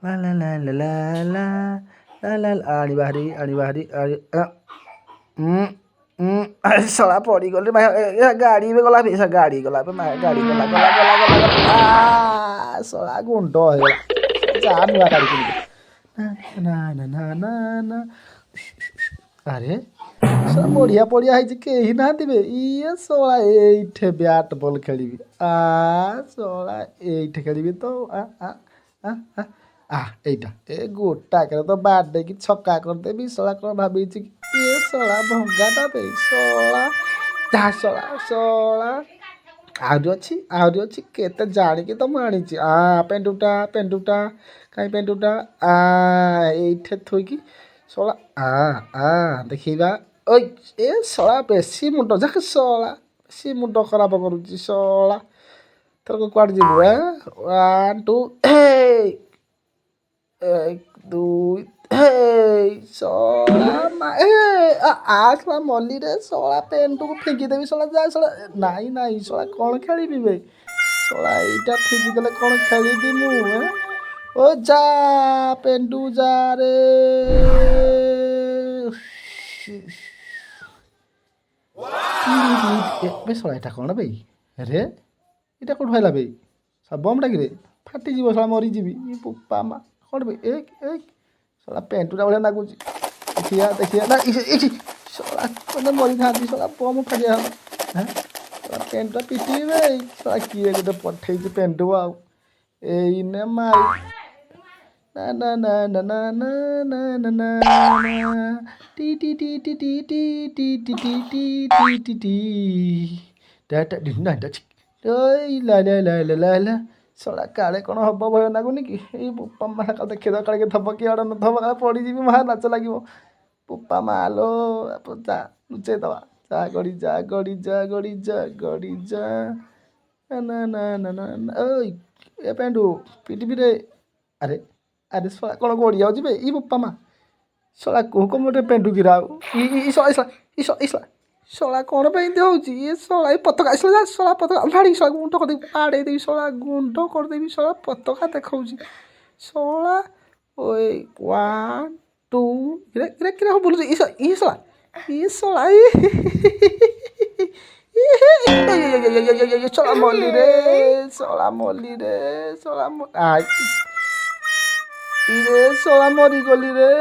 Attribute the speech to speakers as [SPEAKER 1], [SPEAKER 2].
[SPEAKER 1] ଲା ଲା ଲା ଲା ଲା ଲା ଲା ଲା ଲା। ଆଣିବା ହାରି ଶଳା ପଡ଼ିଗଲି ଗାଡ଼ି ଏବେ ଗଲା ଗାଡ଼ି ଗଲା ଗାଡ଼ି ଗଲା ଗଲା ଗଲା ଗଲା ଗଲା ଶଳା ଗୁଣ୍ଡ ହେଇଗଲା ଯା ନୂଆ ଗାଡ଼ି କିଣିବି ନା ନା ନା ନା ନା ଆରେ ଶଳା ବଢ଼ିଆ ପଡ଼ିଆ ହେଇଛି କେହି ନାହାନ୍ତି ବେ ଇଏ ଶଳା ଏଇଠେ ବ୍ୟାଟ୍ ବଲ୍ ଖେଳିବି ଶଳା ଏଇଠେ ଖେଳିବି ତ ଏଇଟା ଏ ଗୋଟାକରେ ତ ବାଡ଼େଇକି ଛକା କରିଦେବି ଶଳା କ'ଣ ଭାବିଛି କି ଏ ଶଳା ଭଙ୍ଗାଟା ବେ ଶଳା ଯାହା ଶଳା ଶଳା ଆହୁରି ଅଛି କେତେ ଜାଣିକି ତ ମୁଁ ଆଣିଛି ପେଣ୍ଡୁଟା କାହିଁ ପେଣ୍ଡୁଟା ଏଇଠେ ଥୋଇକି ଶଳା ଦେଖିବା ଓଇ ଏ ଶଳା ବେଶୀ ମୁଣ୍ଡ ଯାକ ଶଳା ବେଶୀ ମୁଣ୍ଡ ଖରାପ କରୁଛି ଶଳା ଥରକ କୁଆଡ଼େ ଯିବୁ 1 2 1 2 ଶଳା ଶଳା ମଲିରେ ଶଳା ପେଣ୍ଟୁକୁ ଫିଙ୍ଗିଦେବି ଶଳା ଯା ଶଳା ନାଇଁ ଶଳା କ'ଣ ଖେଳିବି ବେ ଶଳା ଏଇଟା ଫିଙ୍ଗିଦେଲେ କ'ଣ ଖେଳିବି ମୁଁ ଓ ଯା ପେଣ୍ଡୁ ଯା ରେ ବେ ଶଳା ଏଇଟା କ'ଣ ବେ ରେ ଏଇଟା କେଉଁଠୁ ହେଲା ବେ ଶଳା ବମ୍ଟା କିରେ ଫାଟିଯିବ ଶଳା ମରିଯିବି ବୋପା ମା କ'ଣ ବେ ଶଳା ପେଣ୍ଟୁଟା ଭଳିଆ ଲାଗୁଛି ଦେଖିବା ନା ଶଳା ମାନେ ମରିଥାନ୍ତି ଶଳା ବମ୍ ଫାଟିଆ ଶଳା ପେଣ୍ଟୁଟା ପିଟିବି ବେ ଶଳା କିଏ ଗୋଟେ ପଠେଇଛି ପେଣ୍ଟୁ ଆଉ ଏଇନେ ମାରି ନା ନା ନା ନା ନା ନା ନା ନା ନା ଟି ଟି ଟି ଟି ଟି ଟି ଟି ଟି ଟି ଟି ଟି ଟି ଶଳା କାଳେ କ'ଣ ହବ ଭୟ ଲାଗୁନି କି ଏଇ ବୋପା ମା ଦେଖିଦ କାଳେ କିଏ ଥବ କି ଆଡ଼େ ନଥବ କାଳେ ପଡ଼ିଯିବି ମା ନାଚ ଲାଗିବ ବୋପା ମାଲୋ ଯା ଲୁଚେଇ ଦେବା ଯା ଗଡ଼ି ଯା ନା ନା ନା ନା ନା ଓଇ ଏ ପେଣ୍ଡୁ ପିଟିବିରେ ଆରେ ଶଳା କ'ଣ ଗଡ଼ି ଯାଉଛି ବେ ଇ ବୋପା ମା ଶଳା କୁହ କ'ଣ ଗୋଟେ ପେଣ୍ଡୁ କିରା ଆଉ ଶଳା କ'ଣ ପାଇଁ ଏମିତି ହେଉଛି ଇଏ ଶଳା ଏଇ ପତାକା ଶଳା ପତାକା ଭାଡ଼ି ଶଳା ଗୁଣ୍ଡ କରିଦେବି ବାଡ଼େଇଦେବି ଶଳା ଗୁଣ୍ଡ କରିଦେବି ଶଳା ପତାକା ଦେଖାଉଛି ଶଳା ଓଏ 1 2 କିରେ ବୁଲୁଛି ଇ ଶଳା ଶଳା ମଲିରେ ଶଳା ମରିଗଲି ରେ